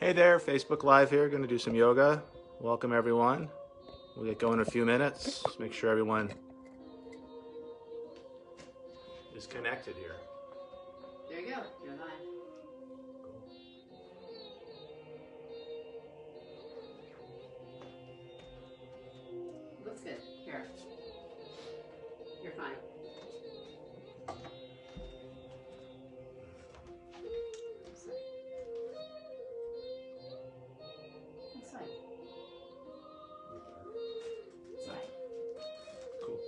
Hey there, Facebook Live here, going to do some yoga. Welcome everyone. We'll get going in a few minutes. Just make sure everyone is connected here. There you go, you're live. Looks good. Here. You're fine. Sorry. That's fine. It's fine. Cool.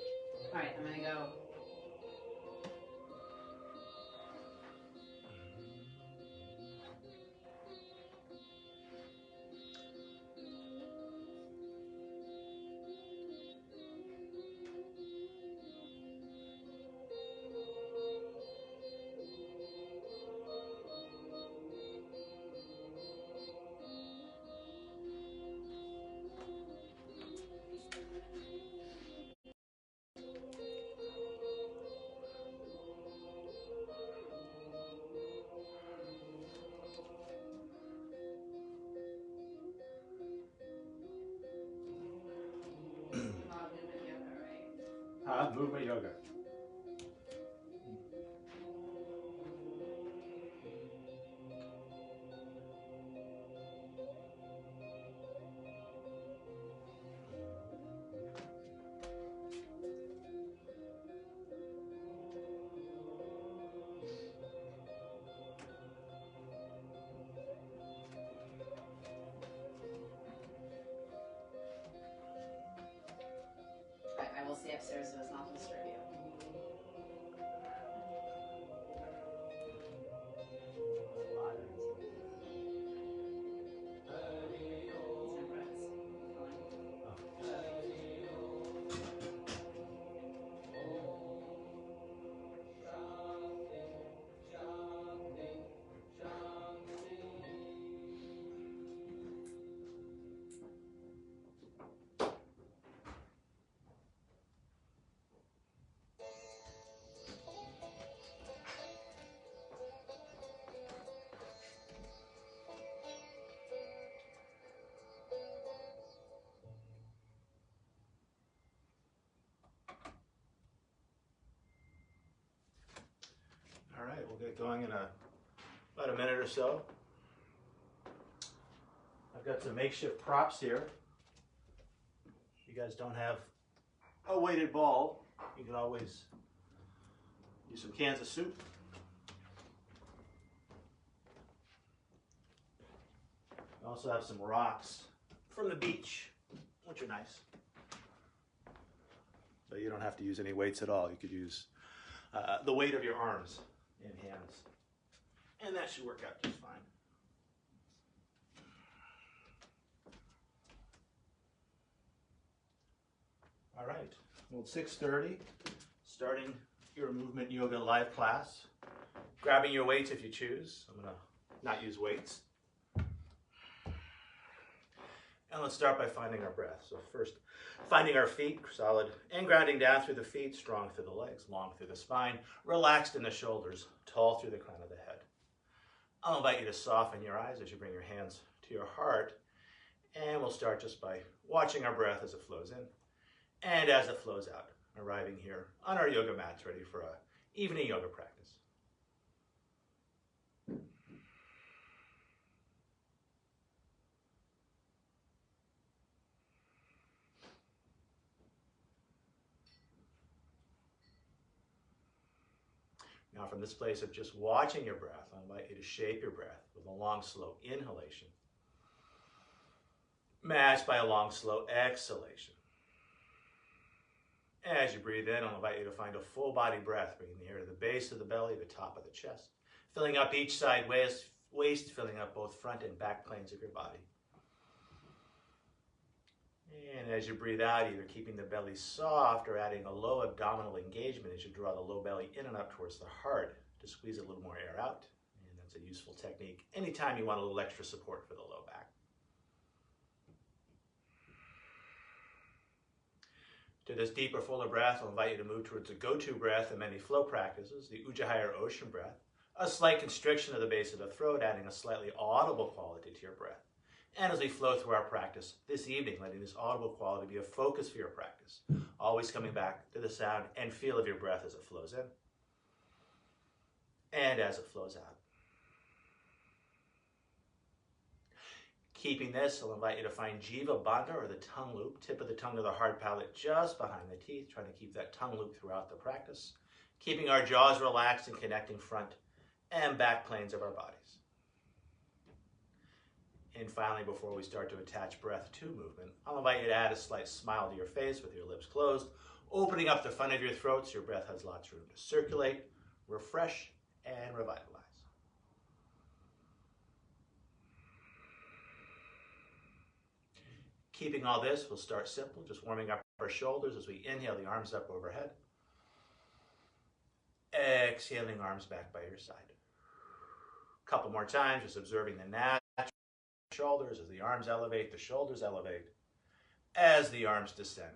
Alright, I'm gonna go. Movement yoga. I will stay upstairs so it's not disturb you. All right, we'll get going in about a minute or so. I've got some makeshift props here. If you guys don't have a weighted ball, you can always use some cans of soup. I also have some rocks from the beach, which are nice. But you don't have to use any weights at all. You could use the weight of your arms and hands. And that should work out just fine. All right, well, it's 6:30, starting your movement yoga live class. Grabbing your weights if you choose. I'm gonna not use weights. And let's start by finding our breath. So first, finding our feet solid and grounding down through the feet, strong through the legs, long through the spine, relaxed in the shoulders, tall through the crown of the head. I'll invite you to soften your eyes as you bring your hands to your heart. And we'll start just by watching our breath as it flows in and as it flows out, arriving here on our yoga mats, ready for an evening yoga practice. Now from this place of just watching your breath, I invite you to shape your breath with a long, slow inhalation, matched by a long, slow exhalation. As you breathe in, I'll invite you to find a full body breath, bringing the air to the base of the belly, the top of the chest, filling up each side waist, filling up both front and back planes of your body. And as you breathe out, either keeping the belly soft or adding a low abdominal engagement as you draw the low belly in and up towards the heart to squeeze a little more air out. And that's a useful technique anytime you want a little extra support for the low back. To this deeper, fuller breath, I'll invite you to move towards a go-to breath in many flow practices, the Ujjayi or ocean breath, A slight constriction of the base of the throat, adding a slightly audible quality to your breath. And as we flow through our practice this evening, letting this audible quality be a focus for your practice, always coming back to the sound and feel of your breath as it flows in and as it flows out. Keeping this, I'll invite you to find Jiva Bandha, or the tongue loop, tip of the tongue to the hard palate just behind the teeth, trying to keep that tongue loop throughout the practice, keeping our jaws relaxed and connecting front and back planes of our bodies. And finally, before we start to attach breath to movement, I'll invite you to add a slight smile to your face with your lips closed, opening up the front of your throat so your breath has lots of room to circulate, refresh, and revitalize. Keeping all this, we'll start simple, just warming up our shoulders as we inhale the arms up overhead. Exhaling arms back by your side. A couple more times, just observing the natural shoulders as the arms elevate, the shoulders elevate. As the arms descend,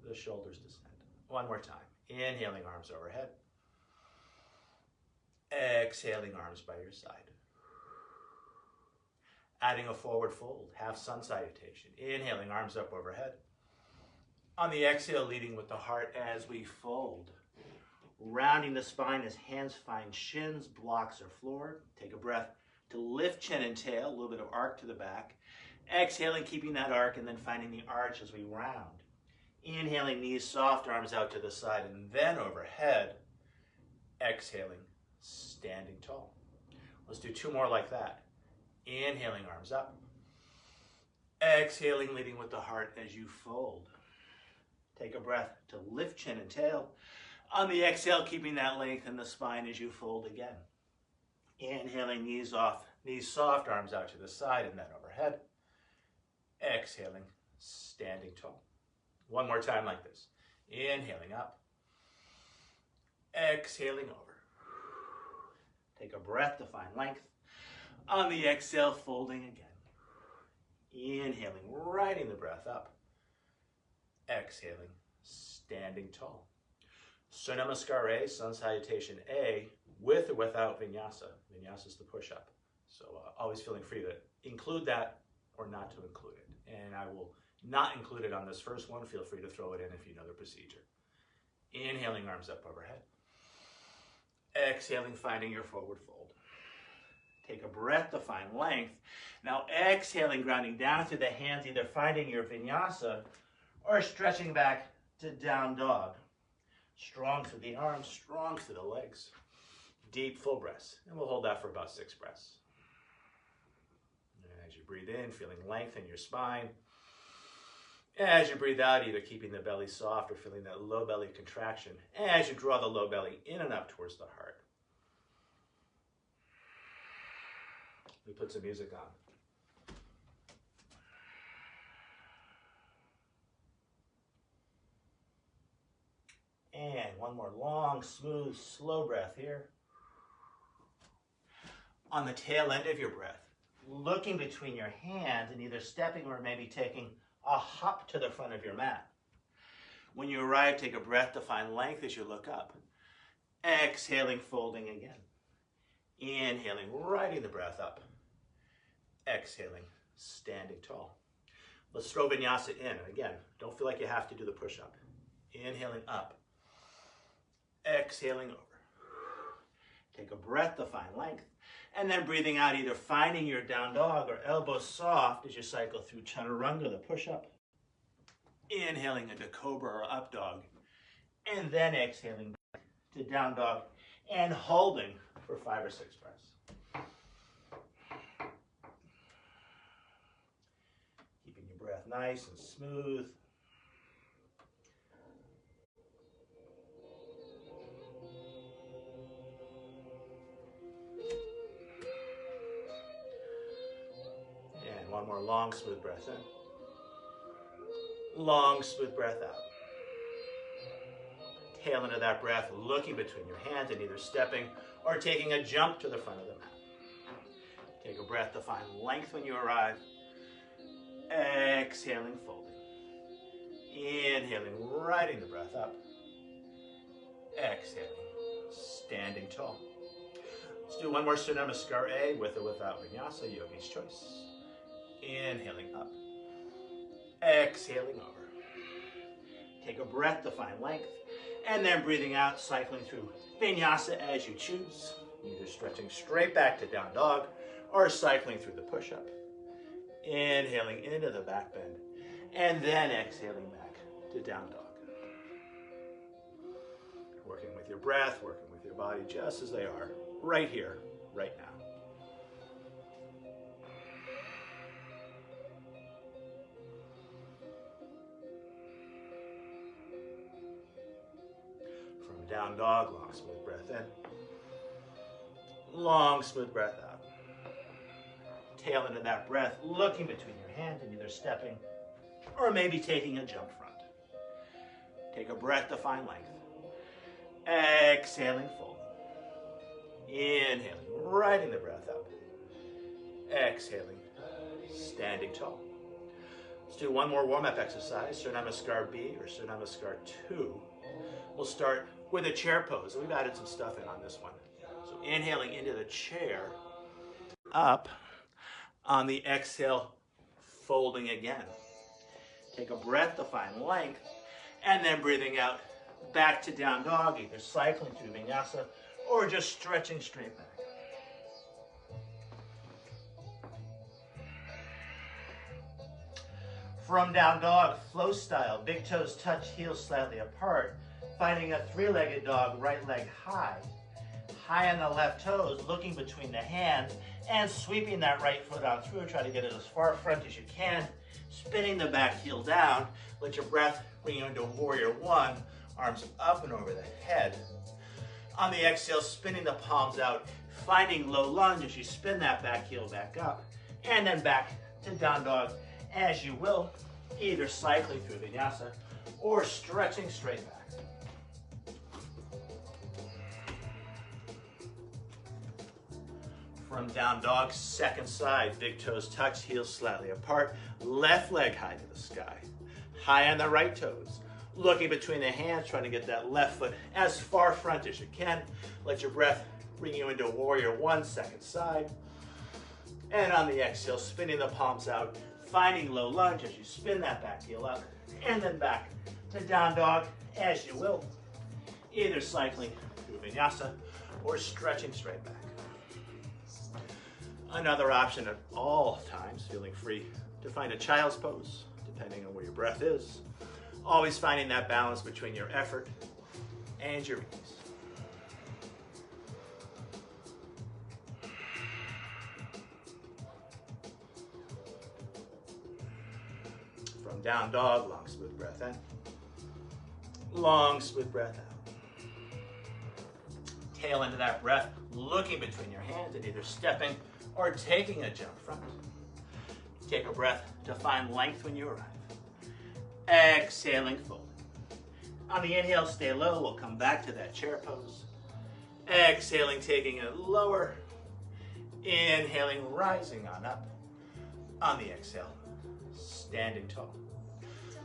the shoulders descend. One more time. Inhaling arms overhead. Exhaling arms by your side. Adding a forward fold, half sun salutation. Inhaling arms up overhead. On the exhale, leading with the heart as we fold. Rounding the spine as hands find shins, blocks or floor. Take a breath to lift chin and tail, a little bit of arc to the back. Exhaling, keeping that arc, and then finding the arch as we round. Inhaling, knees soft, arms out to the side, and then overhead. Exhaling, standing tall. Let's do two more like that. Inhaling, arms up. Exhaling, leading with the heart as you fold. Take a breath to lift chin and tail. On the exhale, keeping that length in the spine as you fold again. Inhaling, knees off, knees soft, arms out to the side, and then overhead. Exhaling, standing tall. One more time like this. Inhaling up. Exhaling over. Take a breath to find length. On the exhale, folding again. Inhaling, riding the breath up. Exhaling, standing tall. Surya Namaskar A, Sun Salutation A, with or without vinyasa. Vinyasa is the push-up. So always feeling free to include that or not to include it. And I will not include it on this first one. Feel free to throw it in if you know the procedure. Inhaling, arms up overhead. Exhaling, finding your forward fold. Take a breath to find length. Now exhaling, grounding down through the hands, either finding your vinyasa or stretching back to down dog. Strong through the arms, strong through the legs. Deep, full breaths. And we'll hold that for about 6 breaths. And as you breathe in, feeling length in your spine. As you breathe out, either keeping the belly soft or feeling that low belly contraction. As you draw the low belly in and up towards the heart. We put some music on. And one more long, smooth, slow breath here. On the tail end of your breath, looking between your hands and either stepping or maybe taking a hop to the front of your mat. When you arrive, take a breath to find length as you look up. Exhaling, folding again. Inhaling, riding the breath up. Exhaling, standing tall. Let's throw vinyasa in. And again, don't feel like you have to do the push-up. Inhaling up. Exhaling over. Take a breath to find length. And then breathing out, either finding your down dog or elbows soft as you cycle through chaturanga, the push-up. Inhaling into cobra or up dog. And then exhaling to down dog and holding for 5 or 6 breaths. Keeping your breath nice and smooth. And one more long, smooth breath in. Long, smooth breath out. Tail end of that breath, looking between your hands and either stepping or taking a jump to the front of the mat. Take a breath to find length when you arrive. Exhaling, folding. Inhaling, riding the breath up. Exhaling, standing tall. Let's do one more Surya Namaskar A with or without vinyasa, yogi's choice. Inhaling up. Exhaling over. Take a breath to find length. And then breathing out, cycling through vinyasa as you choose. Either stretching straight back to down dog or cycling through the push-up. Inhaling into the back bend. And then exhaling back to down dog. Working with your breath, working with your body just as they are, right here, right now. From down dog, long smooth breath in. Long smooth breath out. Tail into that breath, looking between your hands and either stepping or maybe taking a jump front. Take a breath to find length. Exhaling full. Inhaling, riding the breath up. Exhaling, standing tall. Let's do one more warm-up exercise, Surya Namaskar B or Surya Namaskar 2. We'll start with a chair pose. We've added some stuff in on this one. So inhaling into the chair, up. On the exhale, folding again. Take a breath to find length, and then breathing out back to down dog, either cycling through vinyasa or just stretching straight back. From down dog, flow style, big toes touch, heels slightly apart, finding a three-legged dog, right leg high. High on the left toes, looking between the hands, and sweeping that right foot on through. Try to get it as far front as you can. Spinning the back heel down. Let your breath bring you into warrior one. Arms up and over the head. On the exhale, spinning the palms out. Finding low lunge as you spin that back heel back up. And then back to down dog as you will. Either cycling through vinyasa or stretching straight back. From down dog, second side, big toes touch, heels slightly apart, left leg high to the sky. High on the right toes, looking between the hands, trying to get that left foot as far front as you can. Let your breath bring you into warrior one, second side. And on the exhale, spinning the palms out, finding low lunge as you spin that back heel up, and then back to down dog as you will. Either cycling through vinyasa or stretching straight back. Another option at all times, feeling free to find a child's pose, depending on where your breath is. Always finding that balance between your effort and your ease. From down dog, long smooth breath in. Long smooth breath out. Tail into that breath, looking between your hands and either stepping or taking a jump front. Take a breath to find length when you arrive. Exhaling, folding. On the inhale, stay low. We'll come back to that chair pose. Exhaling, taking it lower. Inhaling, rising on up. On the exhale, standing tall.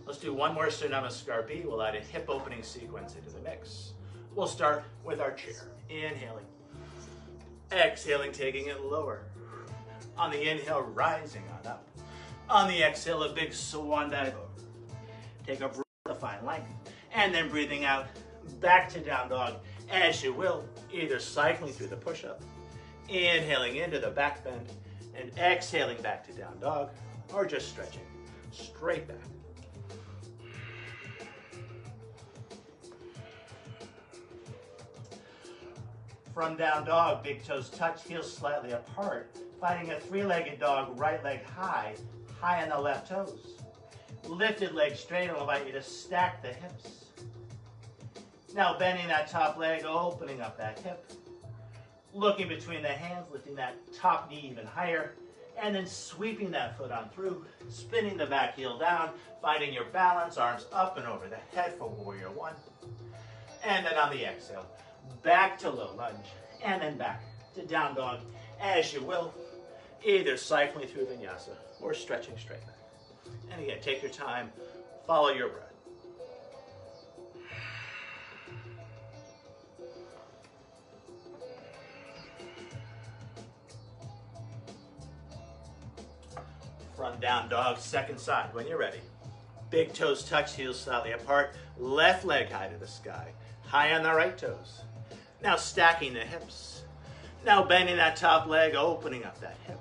Let's do one more Surya Namaskar B. We'll add a hip opening sequence into the mix. We'll start with our chair. Inhaling. Exhaling, taking it lower. On the inhale, rising on up. On the exhale, a big swan dive over. Take a breath to find length. And then breathing out, back to down dog as you will. Either cycling through the push-up, inhaling into the back bend, and exhaling back to down dog, or just stretching straight back. From down dog, big toes touch, heels slightly apart. Finding a three-legged dog, right leg high, high on the left toes. Lifted leg straight, I'll invite you to stack the hips. Now bending that top leg, opening up that hip. Looking between the hands, lifting that top knee even higher. And then sweeping that foot on through, spinning the back heel down, finding your balance, arms up and over the head for warrior one. And then on the exhale, back to low lunge, and then back to down dog as you will, either cycling through vinyasa or stretching straight back. And again, take your time, follow your breath. From down dog, second side, when you're ready. Big toes touch, heels slightly apart. Left leg high to the sky. High on the right toes. Now stacking the hips. Now bending that top leg, opening up that hip.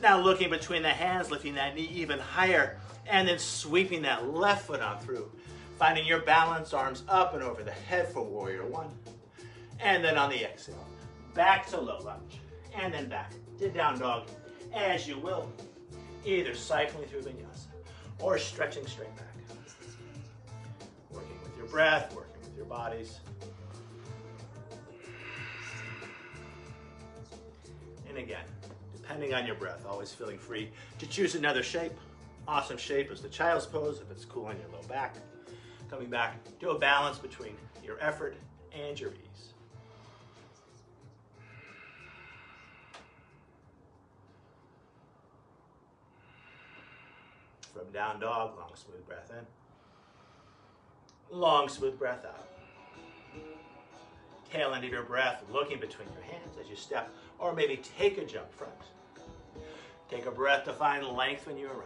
Now looking between the hands, lifting that knee even higher, and then sweeping that left foot on through. Finding your balance, arms up and over the head for warrior one. And then on the exhale, back to low lunge, and then back to down dog, as you will. Either cycling through vinyasa or stretching straight back. Working with your breath, working with your bodies. And again, depending on your breath, always feeling free to choose another shape. Awesome shape is the child's pose if it's cool on your low back. Coming back to a balance between your effort and your ease. From down dog, long smooth breath in. Long smooth breath out. Tail end of your breath, looking between your hands as you step, or maybe take a jump front. Take a breath to find length when you arrive.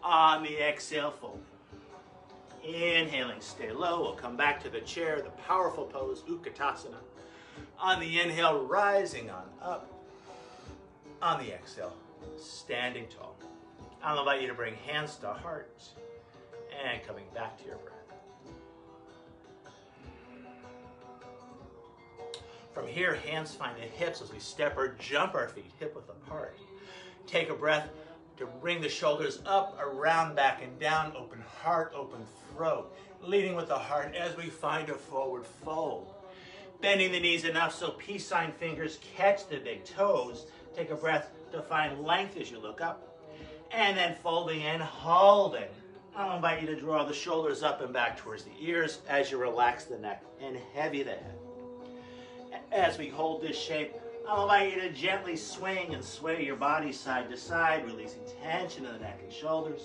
On the exhale, fold. Inhaling, stay low. We'll come back to the chair, the powerful pose, Utkatasana. On the inhale, rising on up. On the exhale, standing tall. I'll invite you to bring hands to heart and coming back to your breath. From here, hands find the hips as we step or jump our feet hip width apart. Take a breath to bring the shoulders up, around, back, and down. Open heart, open throat. Leading with the heart as we find a forward fold. Bending the knees enough so peace sign fingers catch the big toes. Take a breath to find length as you look up. And then folding and holding. I'll invite you to draw the shoulders up and back towards the ears as you relax the neck and heavy the head. As we hold this shape, I'll invite you to gently swing and sway your body side to side, releasing tension in the neck and shoulders.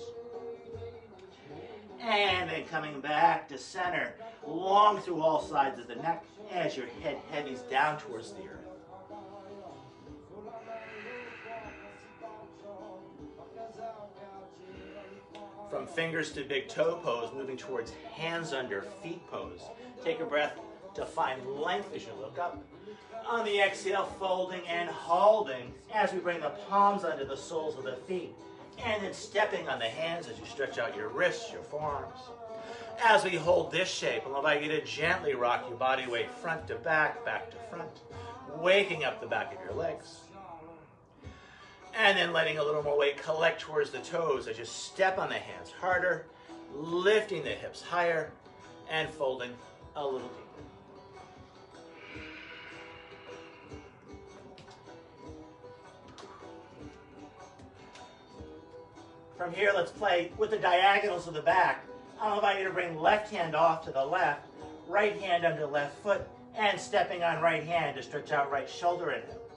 And then coming back to center, long through all sides of the neck as your head heavies down towards the earth. From fingers to big toe pose, moving towards hands under feet pose. Take a breath to find length as you look up. On the exhale, folding and holding as we bring the palms under the soles of the feet. And then stepping on the hands as you stretch out your wrists, your forearms. As we hold this shape, I'll invite you to gently rock your body weight front to back to front. Waking up the back of your legs. And then letting a little more weight collect towards the toes as you step on the hands harder, lifting the hips higher, and folding a little deeper. From here, let's play with the diagonals of the back. I'll invite you to bring left hand off to the left, right hand under left foot, and stepping on right hand to stretch out right shoulder and hip.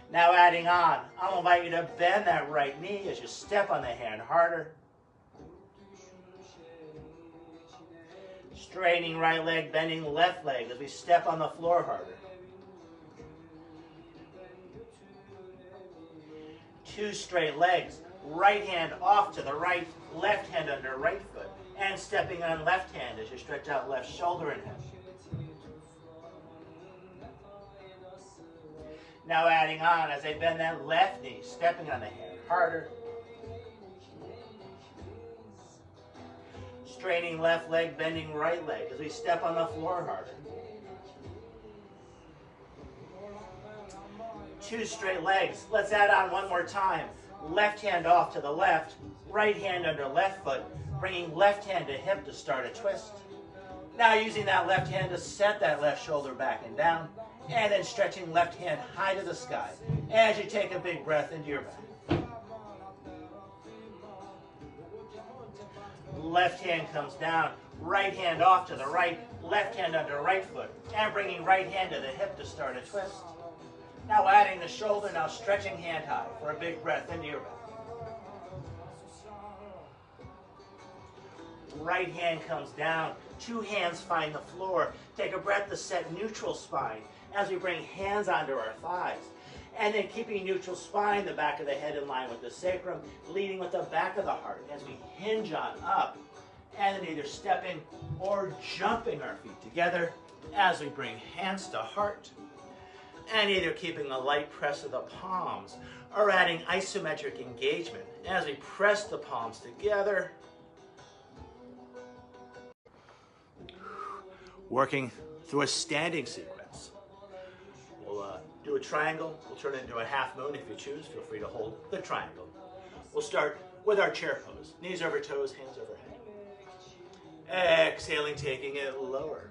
Now adding on, I'll invite you to bend that right knee as you step on the hand harder. Straightening right leg, bending left leg as we step on the floor harder. Two straight legs, right hand off to the right, left hand under right foot, and stepping on left hand as you stretch out left shoulder and hip. Now adding on as I bend that left knee, stepping on the hand harder. Straightening left leg, bending right leg as we step on the floor harder. Two straight legs. Let's add on one more time. Left hand off to the left, right hand under left foot, bringing left hand to hip to start a twist. Now using that left hand to set that left shoulder back and down, and then stretching left hand high to the sky as you take a big breath into your back. Left hand comes down, right hand off to the right, left hand under right foot, and bringing right hand to the hip to start a twist. Now adding the shoulder, now stretching hand high for a big breath into your back. Right hand comes down, two hands find the floor. Take a breath to set neutral spine as we bring hands onto our thighs. And then keeping neutral spine, the back of the head in line with the sacrum, leading with the back of the heart as we hinge on up, and then either stepping or jumping our feet together as we bring hands to heart, and either keeping a light press of the palms or adding isometric engagement as we press the palms together, working through a standing sequence. We'll do a triangle. We'll turn it into a half moon if you choose. Feel free to hold the triangle. We'll start with our chair pose. Knees over toes, hands overhead. Exhaling, taking it lower.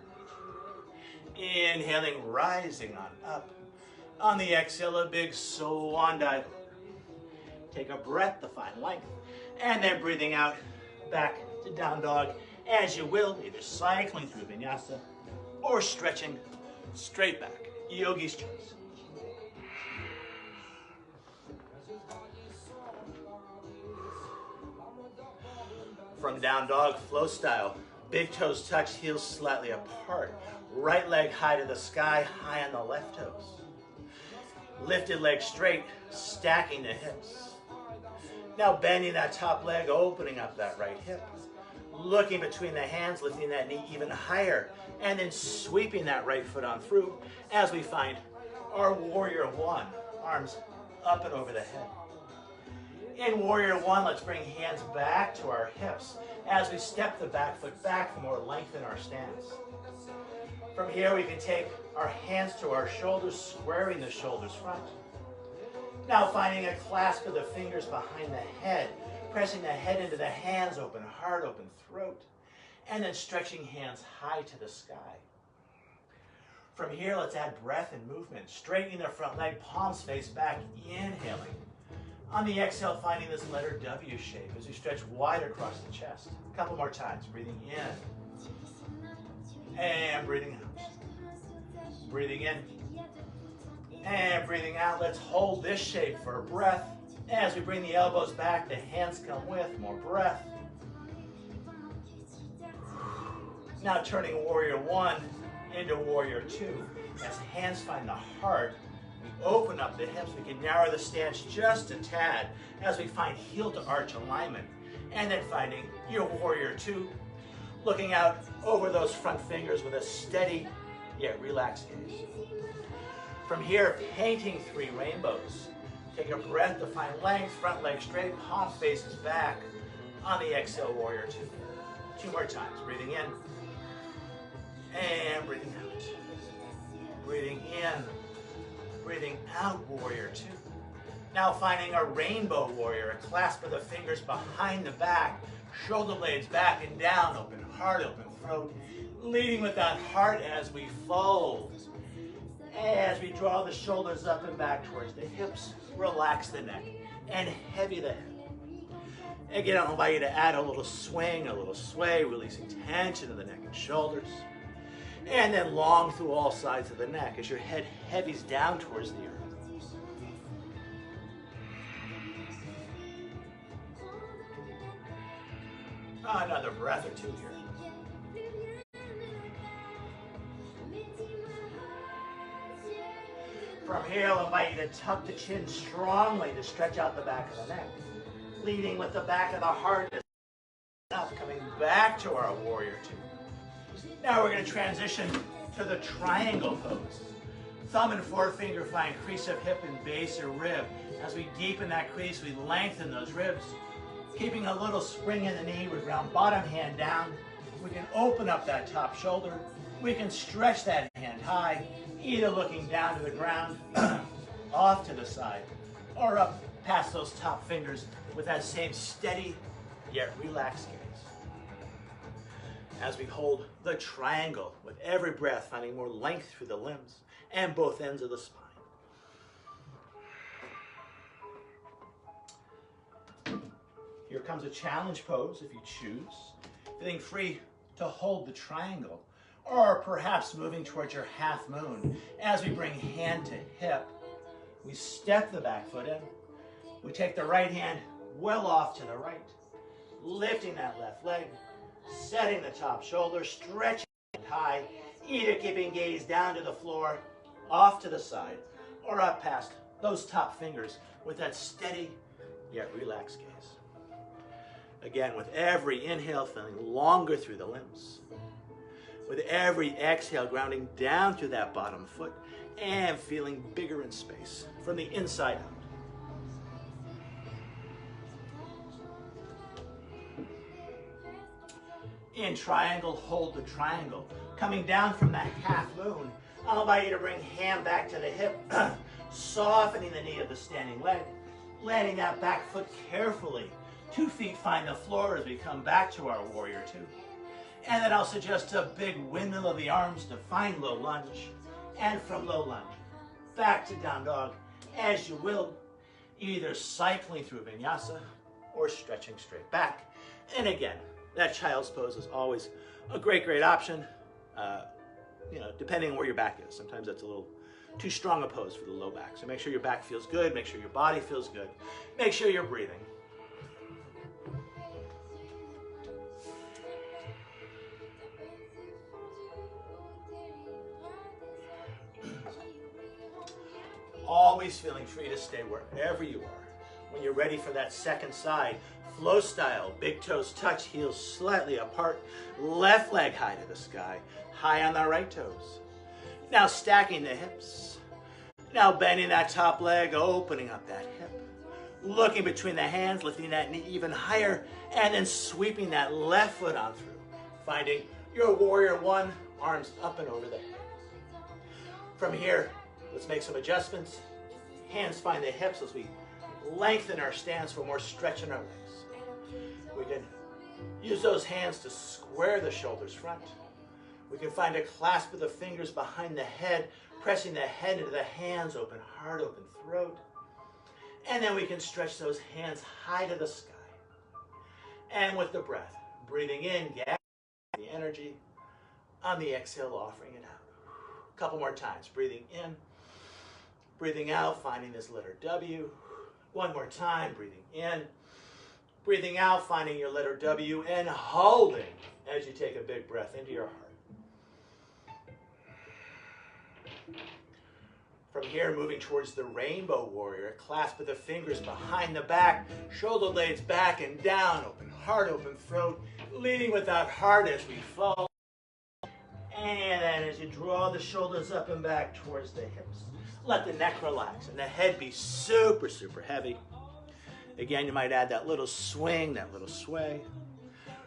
Inhaling, rising on up. On the exhale, a big swan dive. Take a breath to find length. And then breathing out, back to down dog as you will, either cycling through vinyasa or stretching straight back. Yogi's choice. From down dog, flow style. Big toes touch, heels slightly apart. Right leg high to the sky, high on the left toes. Lifted leg straight, stacking the hips. Now bending that top leg, opening up that right hip. Looking between the hands, lifting that knee even higher, and then sweeping that right foot on through as we find our warrior one, arms up and over the head. In warrior one, let's bring hands back to our hips as we step the back foot back for more length in our stance. From here, we can take our hands to our shoulders, squaring the shoulders front. Now finding a clasp of the fingers behind the head, pressing the head into the hands, open heart, open throat, and then stretching hands high to the sky. From here, let's add breath and movement, straightening the front leg, palms face back, inhaling. On the exhale, finding this letter W shape as we stretch wide across the chest. A couple more times, breathing in, and breathing out. Breathing in, and breathing out. Let's hold this shape for a breath. As we bring the elbows back, the hands come with, more breath. Now turning warrior one into warrior two. As hands find the heart, we open up the hips. We can narrow the stance just a tad as we find heel to arch alignment. And then finding your warrior two, looking out over those front fingers with a steady yet relaxed gaze. From here, painting three rainbows. Take a breath to find length, front leg straight, palm faces back. On the exhale, warrior two. Two more times, breathing in, and breathing out. Breathing in, breathing out, warrior two. Now finding a rainbow warrior, a clasp of the fingers behind the back, shoulder blades back and down, open heart, open throat, leading with that heart as we fold. As we draw the shoulders up and back towards the hips, relax the neck, and heavy the head. Again, I'll invite you to add a little swing, a little sway, releasing tension in the neck and shoulders. And then long through all sides of the neck as your head heavies down towards the earth. Another breath or two here. From here, I'll invite you to tuck the chin strongly to stretch out the back of the neck. Leading with the back of the heart up, coming back to our warrior two. Now we're going to transition to the triangle pose. Thumb and forefinger find crease of hip and base or rib. As we deepen that crease, we lengthen those ribs. Keeping a little spring in the knee, we ground bottom hand down. We can open up that top shoulder. We can stretch that hand high, either looking down to the ground, off to the side, or up past those top fingers with that same steady yet relaxed gaze. As we hold the triangle with every breath, finding more length through the limbs and both ends of the spine. Here comes a challenge pose if you choose. Feeling free to hold the triangle, or perhaps moving towards your half moon. As we bring hand to hip, we step the back foot in. We take the right hand well off to the right, lifting that left leg, setting the top shoulder, stretching high, either keeping gaze down to the floor, off to the side, or up past those top fingers with that steady yet relaxed gaze. Again, with every inhale, feeling longer through the limbs. With every exhale, grounding down through that bottom foot and feeling bigger in space from the inside out. In triangle, hold the triangle. Coming down from that half moon, I'll invite you to bring hand back to the hip, softening the knee of the standing leg, landing that back foot carefully. 2 feet find the floor as we come back to our warrior two. And then I'll suggest a big windmill of the arms to find low lunge. And from low lunge, back to down dog, as you will, either cycling through vinyasa or stretching straight back. And again, that child's pose is always a great option, depending on where your back is. Sometimes that's a little too strong a pose for the low back. So make sure your back feels good, make sure your body feels good, make sure you're breathing. Always feeling free to stay wherever you are. When you're ready for that second side, flow style, big toes touch, heels slightly apart, left leg high to the sky, high on the right toes. Now stacking the hips. Now bending that top leg, opening up that hip. Looking between the hands, lifting that knee even higher, and then sweeping that left foot on through. Finding your warrior one, arms up and over the head. From here, let's make some adjustments. Hands find the hips as we lengthen our stance for more stretch in our legs. We can use those hands to square the shoulders front. We can find a clasp of the fingers behind the head, pressing the head into the hands, open heart, open throat. And then we can stretch those hands high to the sky. And with the breath, breathing in, gathering the energy. On the exhale, offering it out. A couple more times. Breathing in, breathing out, finding this letter W. One more time. Breathing in, breathing out, finding your letter W, and holding as you take a big breath into your heart. From here, moving towards the rainbow warrior, clasp of the fingers behind the back, shoulder blades back and down, open heart, open throat, leading with that heart as we fall. And then as you draw the shoulders up and back towards the hips, let the neck relax and the head be super heavy. Again, you might add that little swing, that little sway,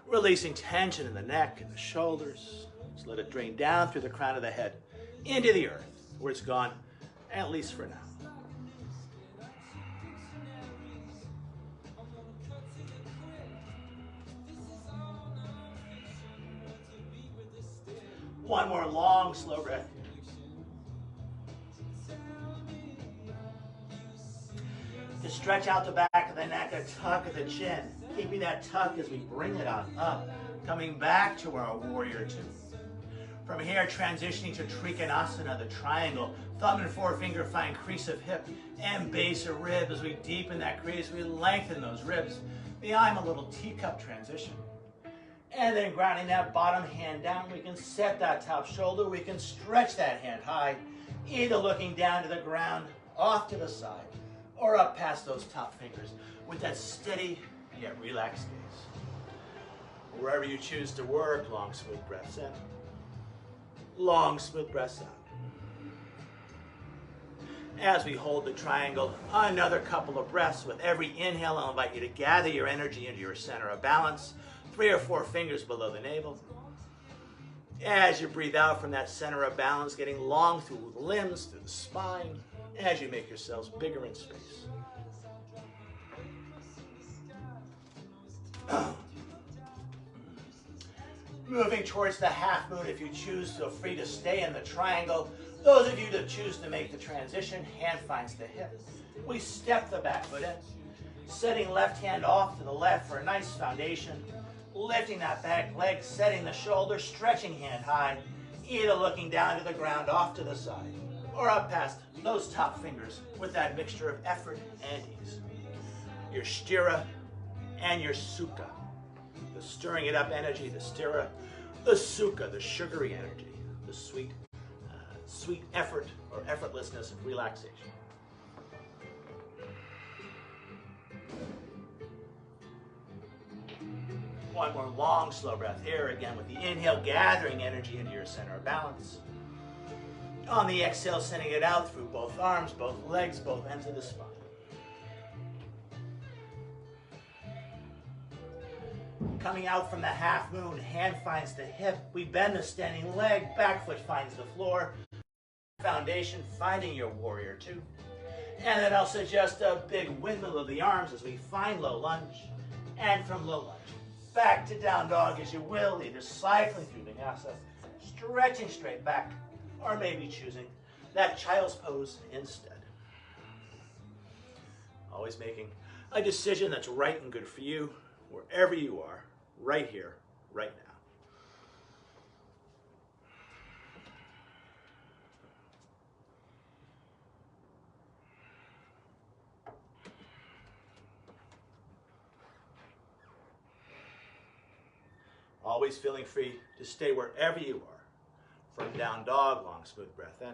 releasing tension in the neck and the shoulders. Just let it drain down through the crown of the head into the earth, where it's gone, at least for now. One more long, slow breath. To stretch out the back of the neck, a tuck of the chin, keeping that tuck as we bring it on up, coming back to our warrior two. From here, transitioning to Trikonasana, the triangle. Thumb and forefinger find crease of hip and base of rib. As we deepen that crease, we lengthen those ribs. Behind a little teacup transition. And then grounding that bottom hand down, we can set that top shoulder. We can stretch that hand high, either looking down to the ground, off to the side, or up past those top fingers with that steady yet relaxed gaze. Wherever you choose to work, long, smooth breaths in. Long, smooth breaths out. As we hold the triangle, another couple of breaths. With every inhale, I'll invite you to gather your energy into your center of balance, 3 or 4 fingers below the navel. As you breathe out from that center of balance, getting long through the limbs, through the spine, as you make yourselves bigger in space. Moving towards the half moon, if you choose, feel free to stay in the triangle. Those of you that choose to make the transition, hand finds the hip. We step the back foot in, setting left hand off to the left for a nice foundation, lifting that back leg, setting the shoulder, stretching hand high, either looking down to the ground off to the side, or up past those top fingers with that mixture of effort and ease. Your sthira and your sukha. The stirring it up energy, the sthira, the sukha, the sugary energy, the sweet effort or effortlessness of relaxation. One more long, slow breath here. Again, with the inhale, gathering energy into your center of balance. On the exhale, sending it out through both arms, both legs, both ends of the spine. Coming out from the half moon, hand finds the hip. We bend the standing leg, back foot finds the floor. Foundation, finding your warrior two. And then also just a big windmill of the arms as we find low lunge. And from low lunge, back to down dog as you will, either cycling through vinyasa, stretching straight back, or maybe choosing that child's pose instead. Always making a decision that's right and good for you, wherever you are, right here, right now. Always feeling free to stay wherever you are. From down dog, long smooth breath in.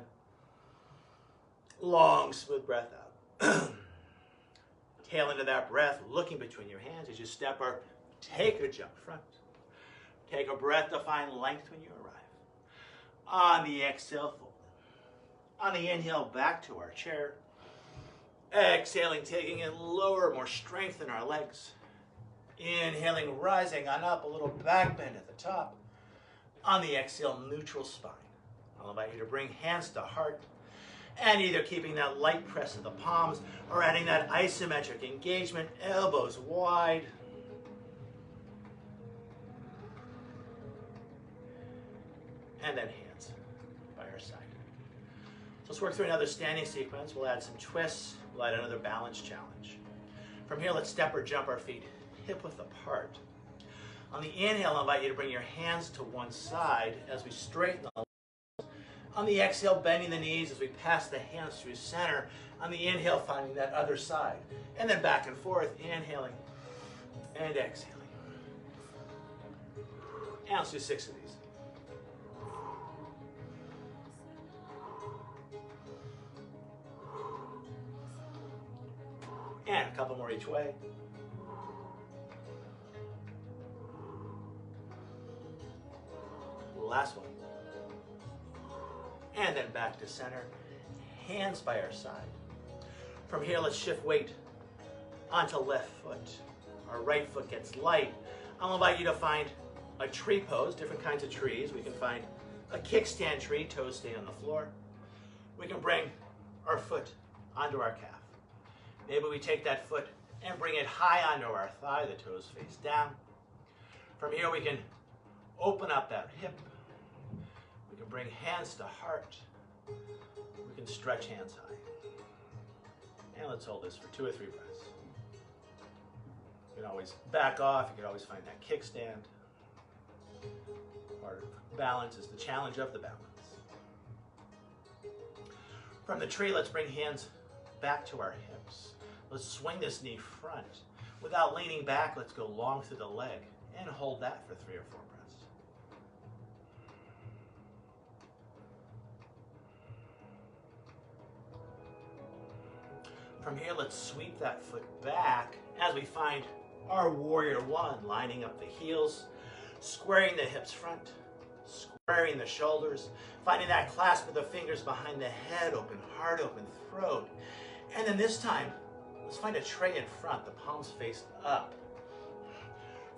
Long smooth breath out. Tail into that breath, looking between your hands as you step or take a jump front. Take a breath to find length when you arrive. On the exhale, fold. On the inhale, back to our chair. Exhaling, taking in lower, more strength in our legs. Inhaling, rising on up, a little back bend at the top. On the exhale, neutral spine. I'll invite you to bring hands to heart and either keeping that light press of the palms or adding that isometric engagement, elbows wide. And then hands by our side. So let's work through another standing sequence. We'll add some twists. We'll add another balance challenge. From here, let's step or jump our feet hip width apart. On the inhale, I'll invite you to bring your hands to one side as we straighten the legs. On the exhale, bending the knees as we pass the hands through center. On the inhale, finding that other side. And then back and forth, inhaling and exhaling. And let's do 6 of these. And a couple more each way. Last one. And then back to center. Hands by our side. From here, let's shift weight onto left foot. Our right foot gets light. I'll invite you to find a tree pose, different kinds of trees. We can find a kickstand tree, toes stay on the floor. We can bring our foot onto our calf. Maybe we take that foot and bring it high onto our thigh, the toes face down. From here, we can open up that hip. We can bring hands to heart. We can stretch hands high. And let's hold this for 2 or 3 breaths. You can always back off. You can always find that kickstand. Part of balance is the challenge of the balance. From the tree, let's bring hands back to our hips. Let's swing this knee front. Without leaning back, let's go long through the leg and hold that for 3 or 4 breaths. From here, let's sweep that foot back as we find our warrior one, lining up the heels, squaring the hips front, squaring the shoulders, finding that clasp of the fingers behind the head, open heart, open throat. And then this time, let's find a tray in front, the palms face up.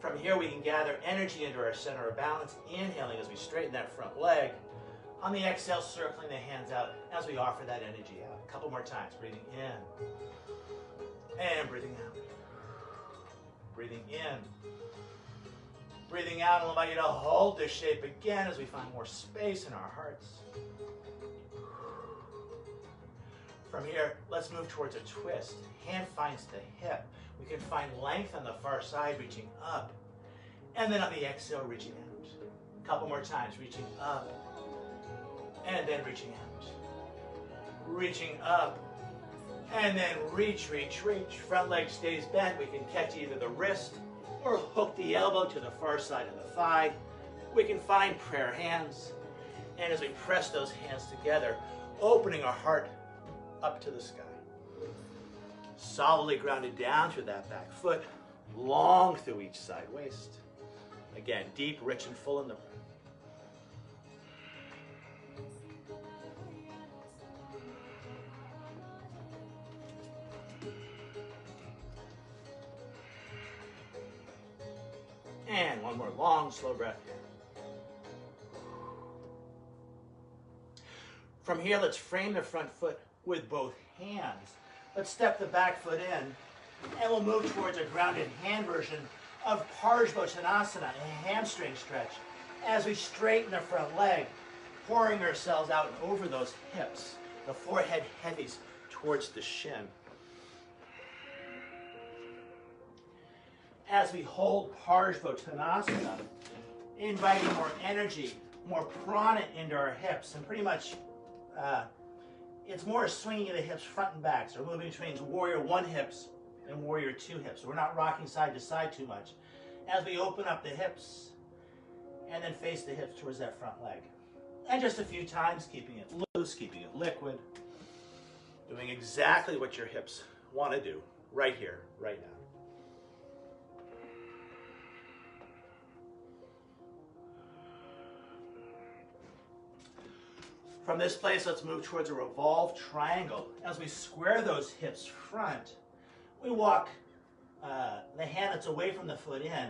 From here, we can gather energy into our center of balance, inhaling as we straighten that front leg. On the exhale, circling the hands out as we offer that energy out. A couple more times, breathing in and breathing out. Breathing in. Breathing out, I'll invite you to hold this shape again as we find more space in our hearts. From here, let's move towards a twist. Hand finds the hip. We can find length on the far side, reaching up. And then on the exhale, reaching out. A couple more times, reaching up. And then reaching out. Reaching up. And then reach, reach, reach. Front leg stays bent. We can catch either the wrist or hook the elbow to the far side of the thigh. We can find prayer hands. And as we press those hands together, opening our heart up to the sky. Solidly grounded down through that back foot, long through each side waist. Again, deep, rich, and full in the breath. And one more long, slow breath here. From here, let's frame the front foot with both hands. Let's step the back foot in, and we'll move towards a grounded hand version of Parsvottanasana, a hamstring stretch, as we straighten the front leg, pouring ourselves out and over those hips. The forehead heavies towards the shin. As we hold Parsvottanasana, inviting more energy, more prana into our hips, and pretty much it's more swinging of the hips front and back. So we're moving between warrior one hips and warrior two hips. So we're not rocking side to side too much. As we open up the hips and then face the hips towards that front leg. And just a few times, keeping it loose, keeping it liquid, doing exactly what your hips want to do right here, right now. From this place, let's move towards a revolved triangle. As we square those hips front, we walk the hand that's away from the foot in.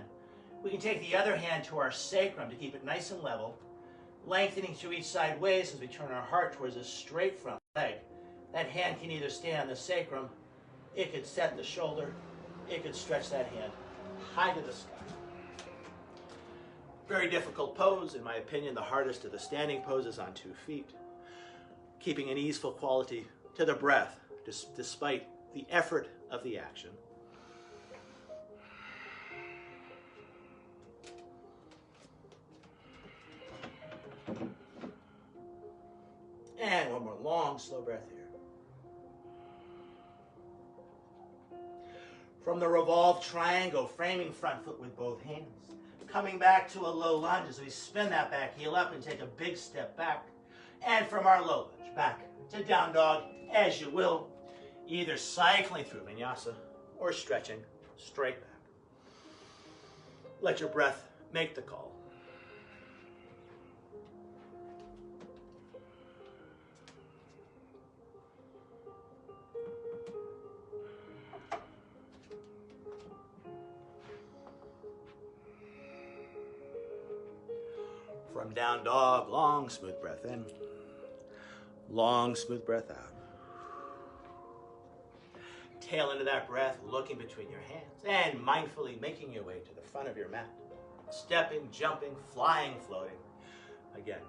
We can take the other hand to our sacrum to keep it nice and level, lengthening to each side waist as we turn our heart towards a straight front leg. That hand can either stay on the sacrum, it could set the shoulder, it could stretch that hand high to the sky. Very difficult pose, in my opinion, the hardest of the standing poses on 2 feet. Keeping an easeful quality to the breath, despite the effort of the action. And one more long, slow breath here. From the revolved triangle, framing front foot with both hands. Coming back to a low lunge as we spin that back heel up and take a big step back. And from our low lunge, back to down dog, as you will, either cycling through vinyasa or stretching straight back. Let your breath make the call. From down dog, long, smooth breath in. Long, smooth breath out. Tail into that breath, looking between your hands, and mindfully making your way to the front of your mat. Stepping, jumping, flying, floating. Again,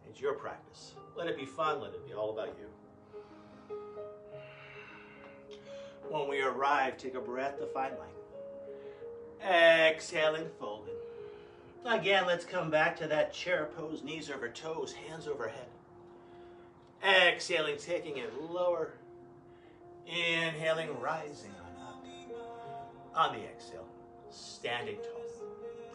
it's your practice. Let it be fun, let it be all about you. When we arrive, take a breath to find length. Exhaling, folding. Again, let's come back to that chair pose, knees over toes, hands overhead. Exhaling, taking it lower. Inhaling, rising on up. On the exhale, standing tall.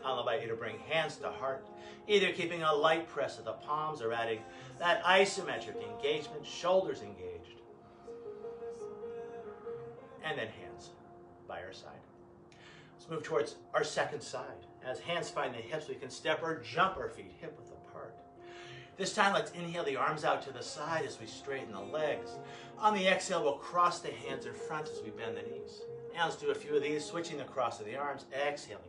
I'll invite you to bring hands to heart, either keeping a light press of the palms or adding that isometric engagement, shoulders engaged. And then hands by our side. Let's move towards our second side. As hands find the hips, we can step or jump our feet hip width apart. This time, let's inhale the arms out to the side as we straighten the legs. On the exhale, we'll cross the hands in front as we bend the knees. Now let's do a few of these, switching the cross of the arms, exhaling.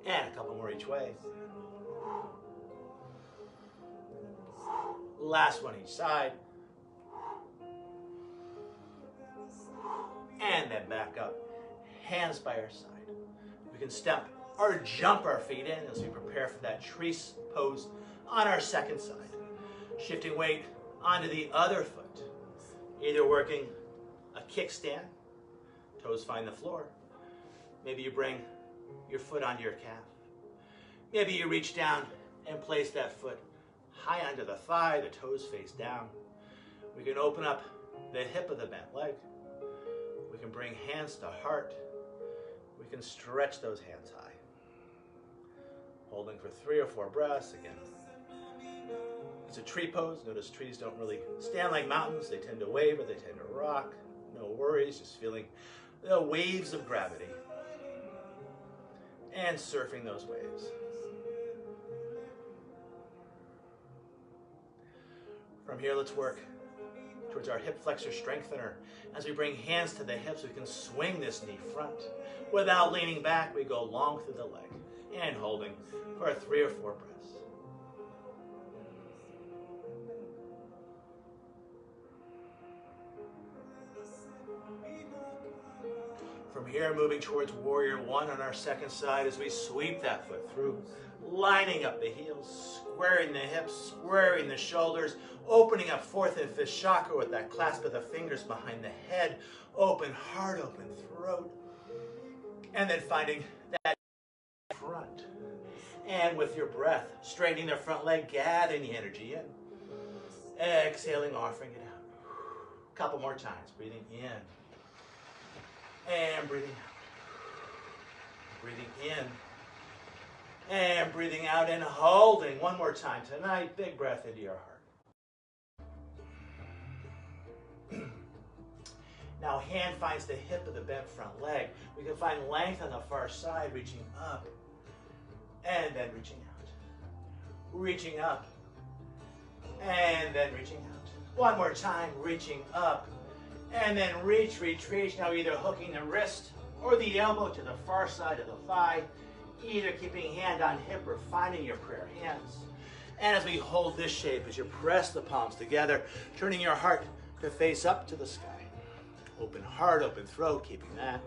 And a couple more each way. Last one each side. And then back up. Hands by our side. We can step or jump our feet in as we prepare for that tree pose on our second side. Shifting weight onto the other foot. Either working a kickstand, toes find the floor. Maybe you bring your foot onto your calf. Maybe you reach down and place that foot high onto the thigh, the toes face down. We can open up the hip of the bent leg. We can bring hands to heart, We can stretch those hands high. Holding for 3 or 4 breaths again. It's a tree pose. Notice trees don't really stand like mountains. They tend to wave or they tend to rock. No worries, just feeling the waves of gravity and surfing those waves. From here, let's work towards our hip flexor strengthener. As we bring hands to the hips, we can swing this knee front. Without leaning back, we go long through the leg and holding for 3 or 4 breaths. From here, moving towards warrior one on our second side as we sweep that foot through, lining up the heels, squaring the hips, squaring the shoulders, opening up fourth and fifth chakra with that clasp of the fingers behind the head, open heart, open throat, and then finding that front. And with your breath, straightening the front leg, gathering the energy in, exhaling, offering it out. A couple more times, breathing in. And breathing out. Breathing in. And breathing out and holding. One more time tonight. Big breath into your heart. Now hand finds the hip of the bent front leg. We can find length on the far side, reaching up. And then reaching out. Reaching up. And then reaching out. One more time. Reaching up. And then reach, reach, reach. Now either hooking the wrist or the elbow to the far side of the thigh. Either keeping hand on hip or finding your prayer hands. And as we hold this shape, as you press the palms together, turning your heart to face up to the sky. Open heart, open throat, keeping that.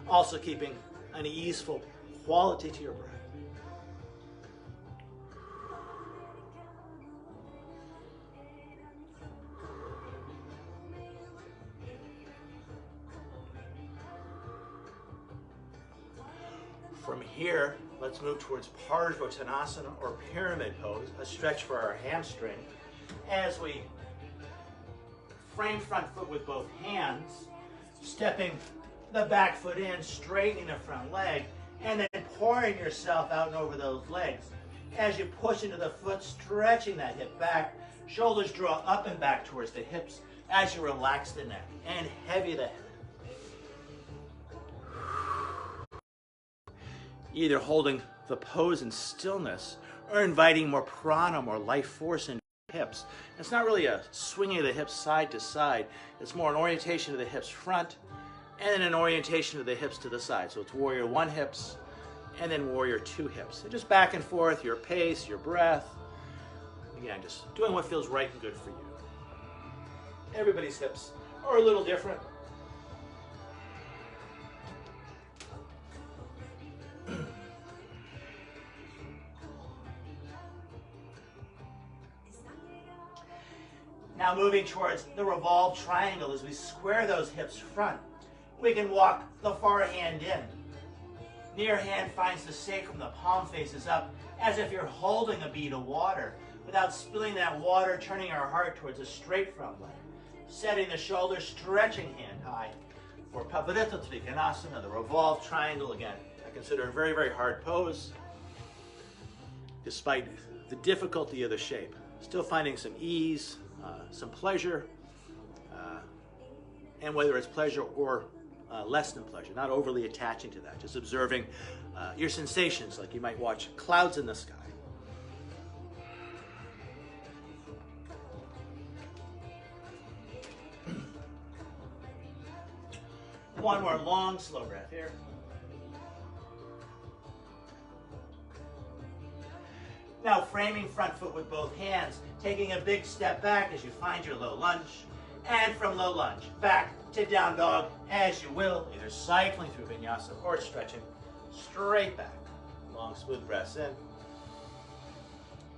Also keeping an easeful quality to your breath. From here, let's move towards Parsvottanasana or pyramid pose, a stretch for our hamstring. As we frame front foot with both hands, stepping the back foot in, straightening the front leg, and then pouring yourself out and over those legs. As you push into the foot, stretching that hip back, shoulders draw up and back towards the hips as you relax the neck and heavy the head. Either holding the pose in stillness or inviting more prana, more life force into the hips. It's not really a swinging of the hips side to side. It's more an orientation of the hips front and then an orientation of the hips to the side. So it's warrior one hips and then warrior two hips. And just back and forth, your pace, your breath. Again, just doing what feels right and good for you. Everybody's hips are a little different. Now moving towards the revolved triangle as we square those hips front. We can walk the far hand in. Near hand finds the sacrum, the palm faces up, as if you're holding a bead of water. Without spilling that water, turning our heart towards a straight front leg. Setting the shoulders, stretching hand high. For Pavarita Trikonasana, the revolved triangle again. I consider a very, very hard pose. Despite the difficulty of the shape. Still finding some ease, some pleasure, and whether it's pleasure or less than pleasure, not overly attaching to that, just observing your sensations like you might watch clouds in the sky. One more long, slow breath here. Now framing front foot with both hands, taking a big step back as you find your low lunge, and from low lunge, back to down dog as you will, either cycling through vinyasa or stretching straight back. Long, smooth breaths in.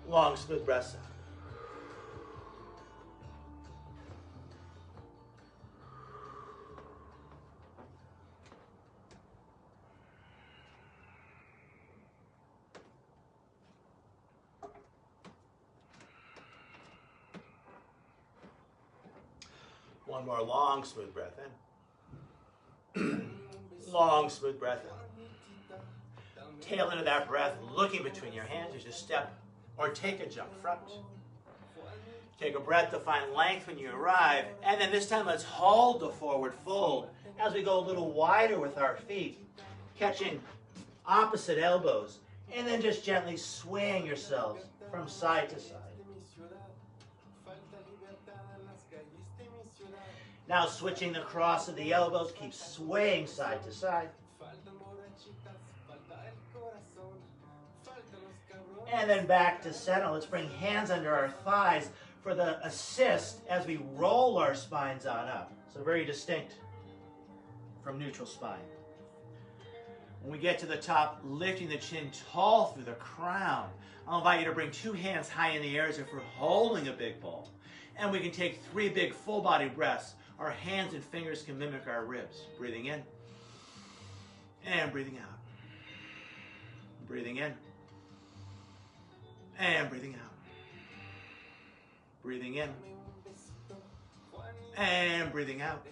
Long, smooth breaths out. One more long, smooth breath in. Long, smooth breath out. Tail into that breath, looking between your hands as you step or take a jump front. Take a breath to find length when you arrive, and then this time let's hold the forward fold as we go a little wider with our feet, catching opposite elbows, and then just gently swaying yourselves from side to side. Now switching the cross of the elbows, keep swaying side to side. And then back to center. Let's bring hands under our thighs for the assist as we roll our spines on up. So very distinct from neutral spine. When we get to the top, lifting the chin tall through the crown. I'll invite you to bring 2 hands high in the air as if we're holding a big ball. And we can take 3 big full body breaths. Our hands and fingers can mimic our ribs. Breathing in and breathing out. Breathing in and breathing out. Breathing in and breathing out.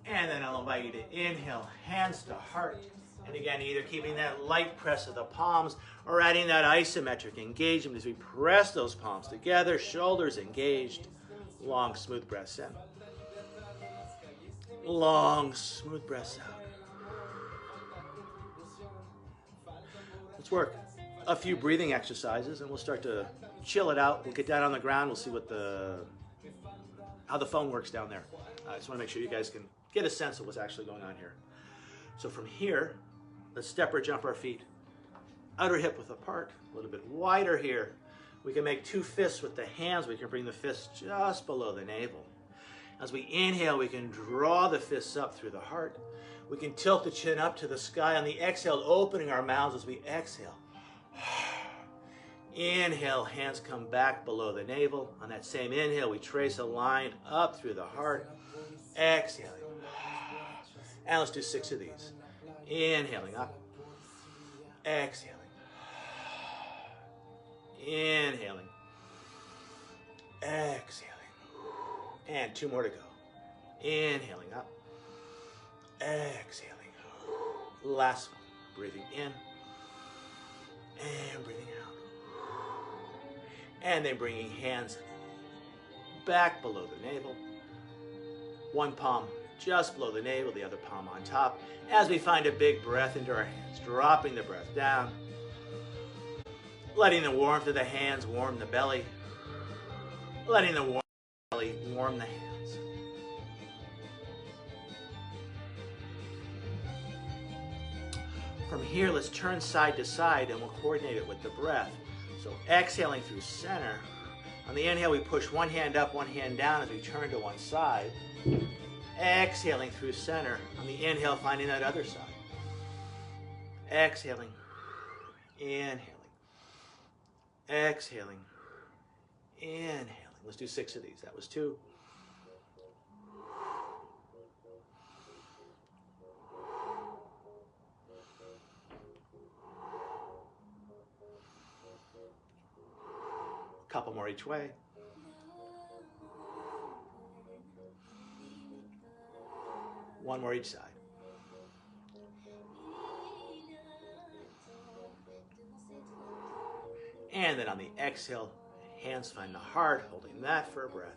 And then I'll invite you to inhale, hands to heart. And again, either keeping that light press of the palms or adding that isometric engagement as we press those palms together, shoulders engaged. Long, smooth breaths in. Long, smooth breaths out. Let's work a few breathing exercises and we'll start to chill it out. We'll get down on the ground. We'll see what how the phone works down there. I just want to make sure you guys can get a sense of what's actually going on here. So from here, let's step or jump our feet. Outer hip width apart, a little bit wider here. We can make 2 fists with the hands. We can bring the fists just below the navel. As we inhale, we can draw the fists up through the heart. We can tilt the chin up to the sky. On the exhale, opening our mouths as we exhale. Inhale, hands come back below the navel. On that same inhale, we trace a line up through the heart. Exhaling. And let's do 6 of these. Inhaling up. Exhaling. Inhaling. Exhaling. And 2 more to go. Inhaling up. Exhaling. Last one. Breathing in. And breathing out. And then bringing hands back below the navel. 1 palm just below the navel, the other palm on top. As we find a big breath into our hands, dropping the breath down. Letting the warmth of the hands warm the belly. Letting the warmth of the belly warm the hands. From here, let's turn side to side and we'll coordinate it with the breath. So exhaling through center. On the inhale, we push 1 hand up, 1 hand down as we turn to one side. Exhaling through center. On the inhale, finding that other side. Exhaling. Inhaling. Exhaling. Inhaling. Let's do 6 of these. That was 2. Couple more each way. One more each side. And then on the exhale, hands find the heart, holding that for a breath.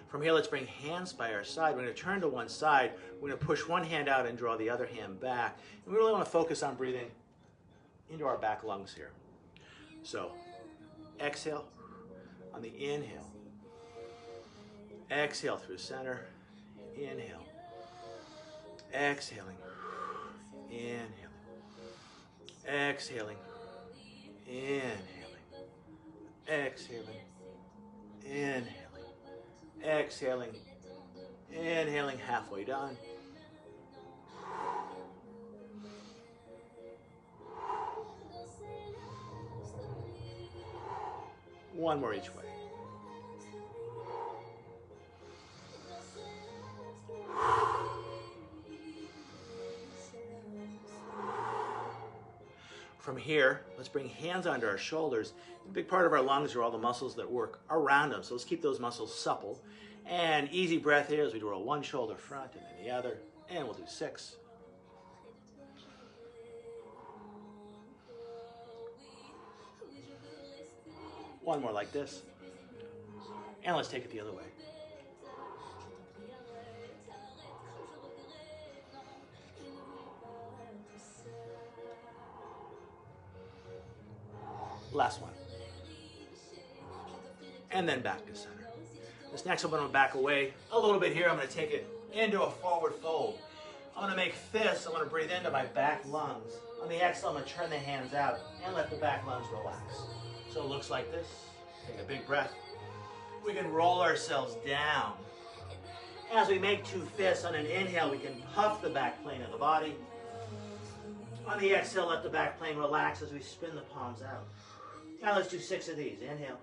From here, let's bring hands by our side. We're going to turn to one side. We're going to push 1 hand out and draw the other hand back. And we really want to focus on breathing into our back lungs here. So, exhale on the inhale. Exhale through center. Inhale. Exhaling. Inhaling. Exhaling. Inhaling. Exhaling. Inhaling. Exhaling. Inhaling. Halfway done. One more each way. From here, let's bring hands under our shoulders. A big part of our lungs are all the muscles that work around them, so let's keep those muscles supple. And easy breath here as we roll one shoulder front and then the other. And we'll do 6. One more like this. And let's take it the other way. Last one. And then back to center. This next one, I'm going to back away a little bit here. I'm going to take it into a forward fold. I'm going to make fists. I'm going to breathe into my back lungs. On the exhale, I'm going to turn the hands out and let the back lungs relax. So it looks like this. Take a big breath. We can roll ourselves down. As we make 2 fists, on an inhale, we can puff the back plane of the body. On the exhale, let the back plane relax as we spin the palms out. Now let's do 6 of these. Inhale.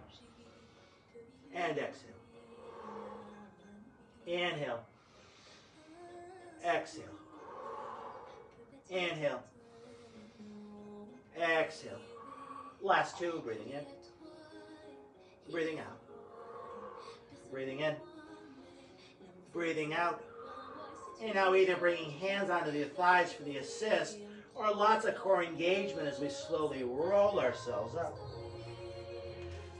And exhale. Inhale. Exhale. Inhale. Exhale. Last 2, breathing in. Breathing out. Breathing in. Breathing out. And now either bringing hands onto the thighs for the assist, or lots of core engagement as we slowly roll ourselves up.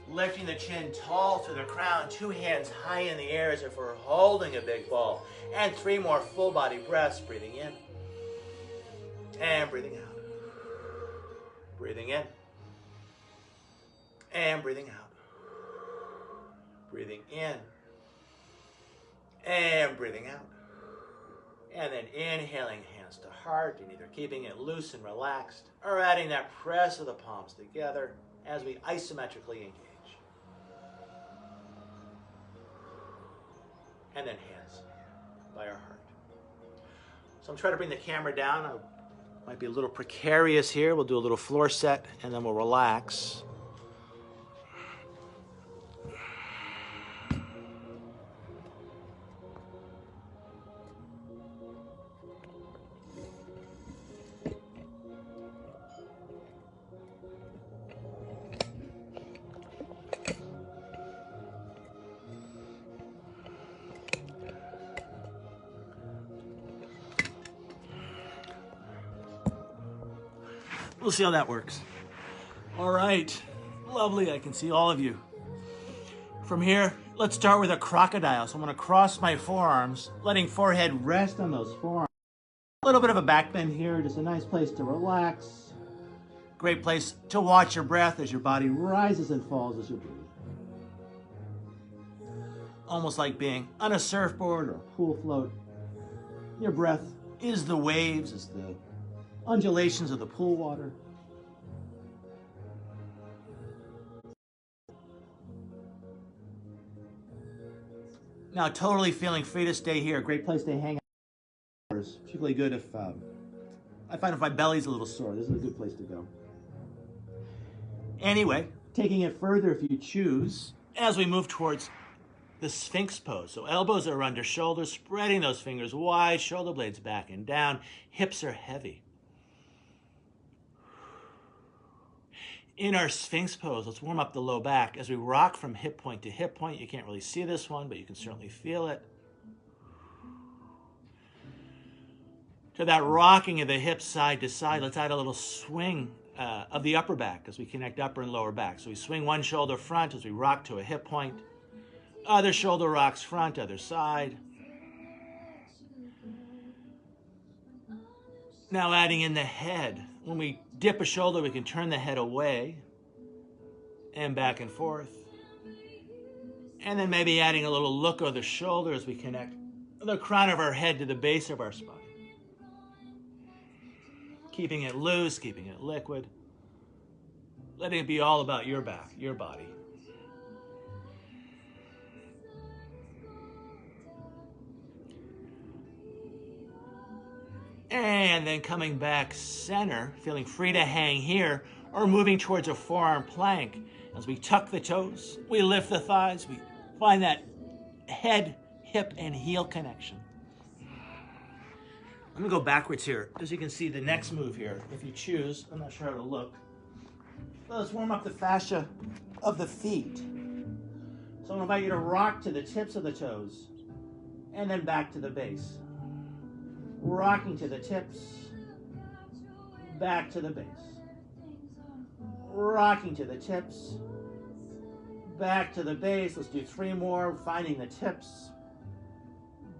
Lifting the chin tall through the crown, 2 hands high in the air as if we're holding a big ball. And 3 more full body breaths, breathing in. And breathing out. Breathing in. And breathing out. Breathing in. And breathing out. And then inhaling, hands to heart, and either keeping it loose and relaxed, or adding that press of the palms together as we isometrically engage. And then hands by our heart. So I'm trying to bring the camera down. I might be a little precarious here. We'll do a little floor set, and then we'll relax. We'll see how that works. All right, lovely, I can see all of you. From here, let's start with a crocodile. So I'm gonna cross my forearms, letting forehead rest on those forearms. A little bit of a back bend here, just a nice place to relax. Great place to watch your breath as your body rises and falls as you breathe. Almost like being on a surfboard or a pool float. Your breath is the waves, is the undulations of the pool water. Now, totally feeling free to stay here. Great place to hang out. Particularly good if, I find if my belly's a little sore, this is a good place to go. Anyway, taking it further if you choose, as we move towards the Sphinx pose. So elbows are under shoulders, spreading those fingers wide, shoulder blades back and down, hips are heavy. In our Sphinx pose, let's warm up the low back as we rock from hip point to hip point. You can't really see this one, but you can certainly feel it. To that rocking of the hips side to side, let's add a little swing of the upper back as we connect upper and lower back. So we swing one shoulder front as we rock to a hip point. Other shoulder rocks front, other side. Now adding in the head. When we dip a shoulder, we can turn the head away and back and forth. And then maybe adding a little look of the shoulder as we connect the crown of our head to the base of our spine. Keeping it loose, keeping it liquid. Letting it be all about your back, your body. And then coming back center, feeling free to hang here, or moving towards a forearm plank. As we tuck the toes, we lift the thighs, we find that head, hip, and heel connection. I'm gonna go backwards here. As you can see, the next move here, if you choose, I'm not sure how to look. Well, let's warm up the fascia of the feet. So I'm gonna invite you to rock to the tips of the toes, and then back to the base. rocking to the tips, back to the base. Rocking to the tips, back to the base. Let's do 3 more, finding the tips,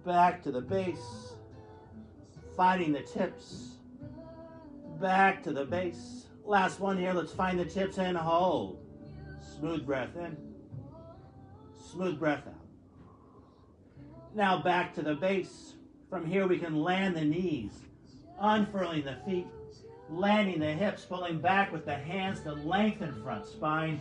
back to the base, finding the tips, back to the base. Last one here, let's find the tips and hold. Smooth breath in, smooth breath out. Now back to the base. From here we can land the knees, unfurling the feet, landing the hips, pulling back with the hands to lengthen front spine,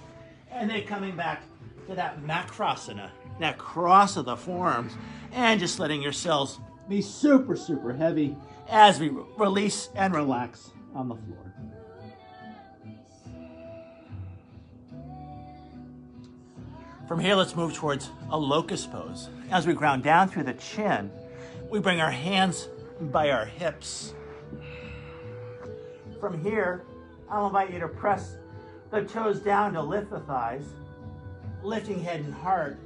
and then coming back to that Makrasana, that cross of the forearms, and just letting yourselves be super, super heavy as we release and relax on the floor. From here, let's move towards a locust pose. As we ground down through the chin, we bring our hands by our hips. From here, I'll invite you to press the toes down to lift the thighs, lifting head and heart,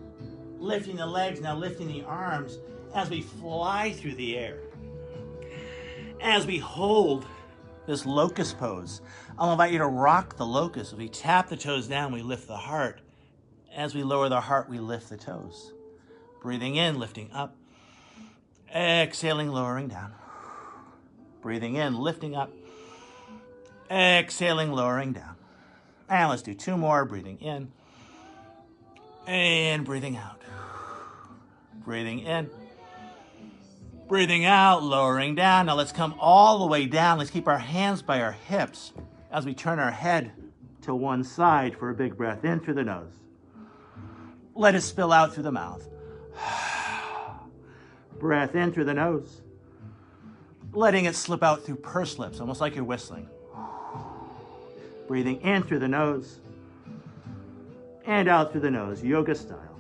lifting the legs, now lifting the arms as we fly through the air. As we hold this locust pose, I'll invite you to rock the locust. As we tap the toes down, we lift the heart. As we lower the heart, we lift the toes. Breathing in, lifting up. Exhaling, lowering down. Breathing in, lifting up. Exhaling, lowering down. And let's do 2 more. Breathing in and breathing out. Breathing in, breathing out, lowering down. Now let's come all the way down. Let's keep our hands by our hips as we turn our head to one side for a big breath in through the nose. Let it spill out through the mouth. Breath in through the nose. Letting it slip out through pursed lips, almost like you're whistling. Breathing in through the nose and out through the nose, yoga style.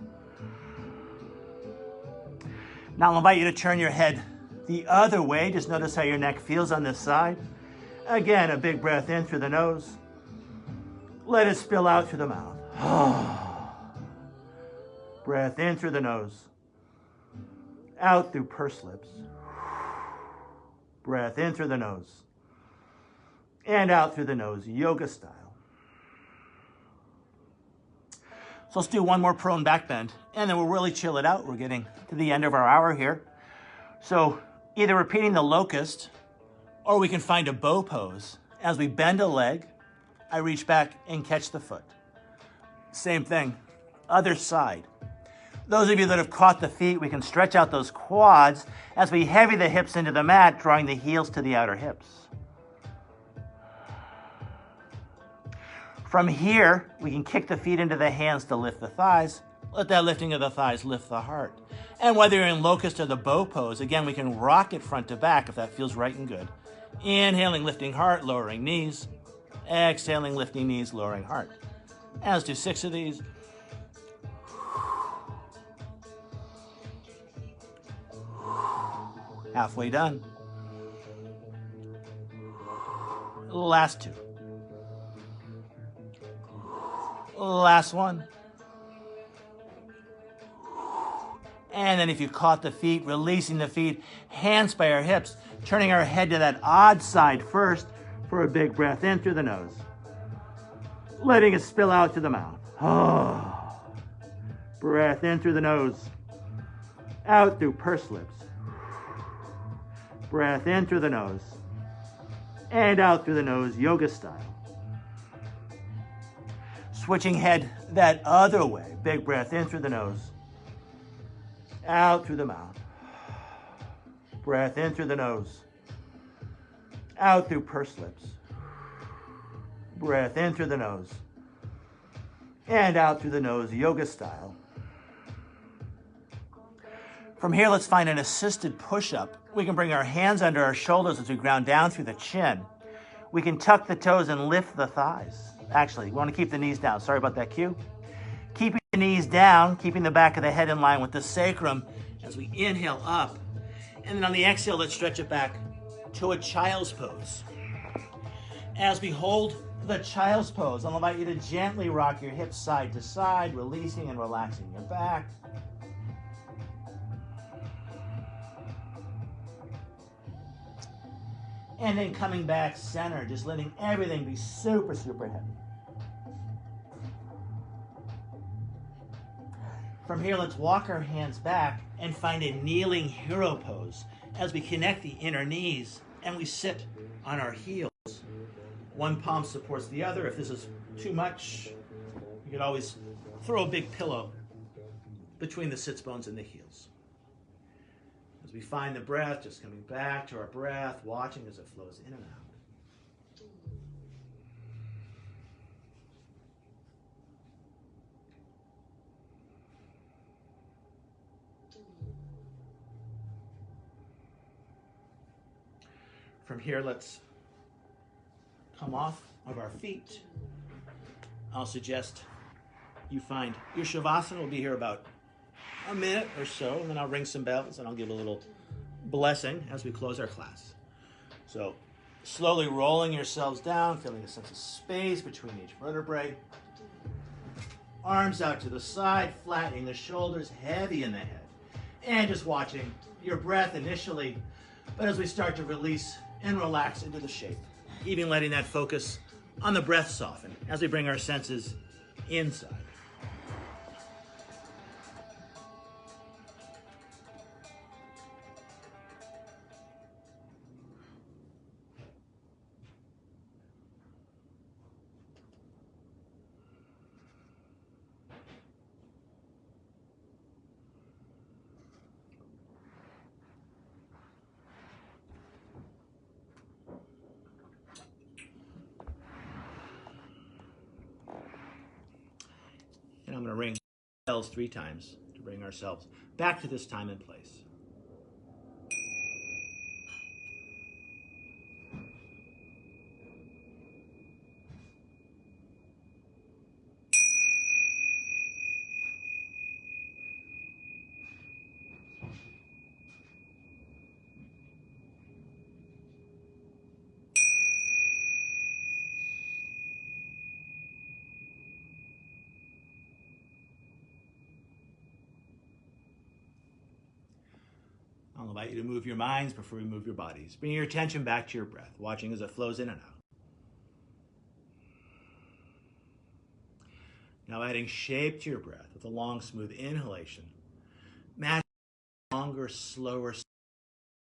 Now I'll invite you to turn your head the other way. Just notice how your neck feels on this side. Again, a big breath in through the nose. Let it spill out through the mouth. Breath in through the nose. Out through pursed lips. Breath in through the nose. And out through the nose, yoga style. So let's do one more prone back bend, and then we'll really chill it out. We're getting to the end of our hour here. So either repeating the locust, or we can find a bow pose. As we bend a leg, I reach back and catch the foot. Same thing, other side. Those of you that have caught the feet, we can stretch out those quads as we heavy the hips into the mat, drawing the heels to the outer hips. From here, we can kick the feet into the hands to lift the thighs. Let that lifting of the thighs lift the heart. And whether you're in locust or the bow pose, again, we can rock it front to back if that feels right and good. Inhaling, lifting heart, lowering knees. Exhaling, lifting knees, lowering heart. And let's do 6 of these. Halfway done. Last 2. Last one. And then if you caught the feet, releasing the feet, hands by our hips, turning our head to that odd side first for a big breath in through the nose. Letting it spill out through the mouth. Breath in through the nose. Out through pursed lips. Breath in through the nose. And out through the nose, yoga style. Switching head that other way. Big breath in through the nose. Out through the mouth. Breath in through the nose. Out through pursed lips. Breath in through the nose. And out through the nose, yoga style. From here, let's find an assisted push-up. We can bring our hands under our shoulders as we ground down through the chin. We can tuck the toes and lift the thighs. Actually, we want to keep the knees down. Sorry about that cue. Keeping the knees down, keeping the back of the head in line with the sacrum as we inhale up. And then on the exhale, let's stretch it back to a child's pose. As we hold the child's pose, I'll invite you to gently rock your hips side to side, releasing and relaxing your back. And then coming back center, just letting everything be super, super heavy. From here, let's walk our hands back and find a kneeling hero pose as we connect the inner knees and we sit on our heels. One palm supports the other. If this is too much, you could always throw a big pillow between the sits bones and the heels. As we find the breath, just coming back to our breath, watching as it flows in and out. From here, let's come off of our feet. I'll suggest you find your Shavasana. Will be here about a minute or so, and then I'll ring some bells and I'll give a little blessing as we close our class. So slowly rolling yourselves down, feeling a sense of space between each vertebrae. Arms out to the side, flattening the shoulders, heavy in the head. And just watching your breath initially, but as we start to release and relax into the shape, even letting that focus on the breath soften as we bring our senses inside. And I'm going to ring bells 3 times to bring ourselves back to this time and place. I'll invite you to move your minds before we move your bodies. Bring your attention back to your breath, watching as it flows in and out. Now adding shape to your breath with a long, smooth inhalation. Match longer, slower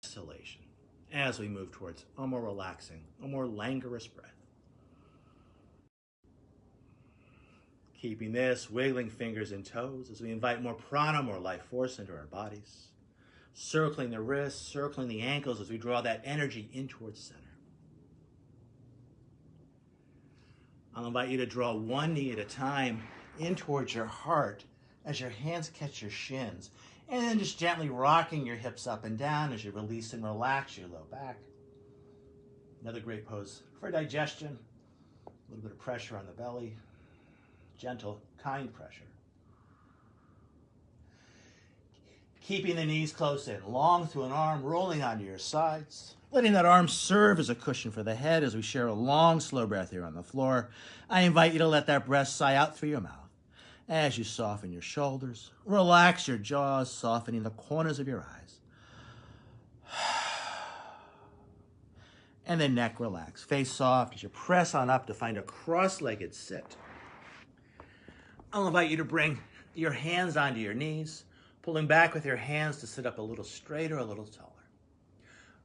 exhalation as we move towards a more relaxing, a more languorous breath. Keeping this, wiggling fingers and toes as we invite more prana, more life force into our bodies. Circling the wrists, circling the ankles as we draw that energy in towards center. I'll invite you to draw one knee at a time in towards your heart as your hands catch your shins. And then just gently rocking your hips up and down as you release and relax your low back. Another great pose for digestion. A little bit of pressure on the belly. Gentle, kind pressure. Keeping the knees close in, long through an arm, rolling onto your sides. Letting that arm serve as a cushion for the head as we share a long, slow breath here on the floor. I invite you to let that breath sigh out through your mouth as you soften your shoulders. Relax your jaws, softening the corners of your eyes. And then neck relax. Face soft as you press on up to find a cross-legged sit. I'll invite you to bring your hands onto your knees, pulling back with your hands to sit up a little straighter, a little taller.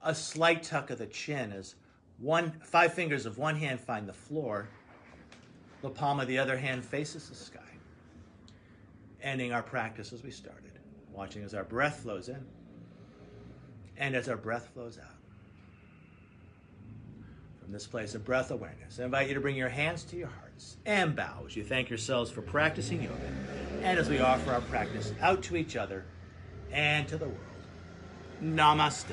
A slight tuck of the chin as 5 fingers of one hand find the floor. The palm of the other hand faces the sky. Ending our practice as we started, watching as our breath flows in and as our breath flows out. From this place of breath awareness, I invite you to bring your hands to your hearts and bow as you thank yourselves for practicing yoga and as we offer our practice out to each other and to the world. Namaste.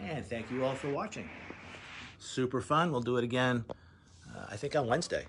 And thank you all for watching. Super fun. We'll do it again, I think on Wednesday.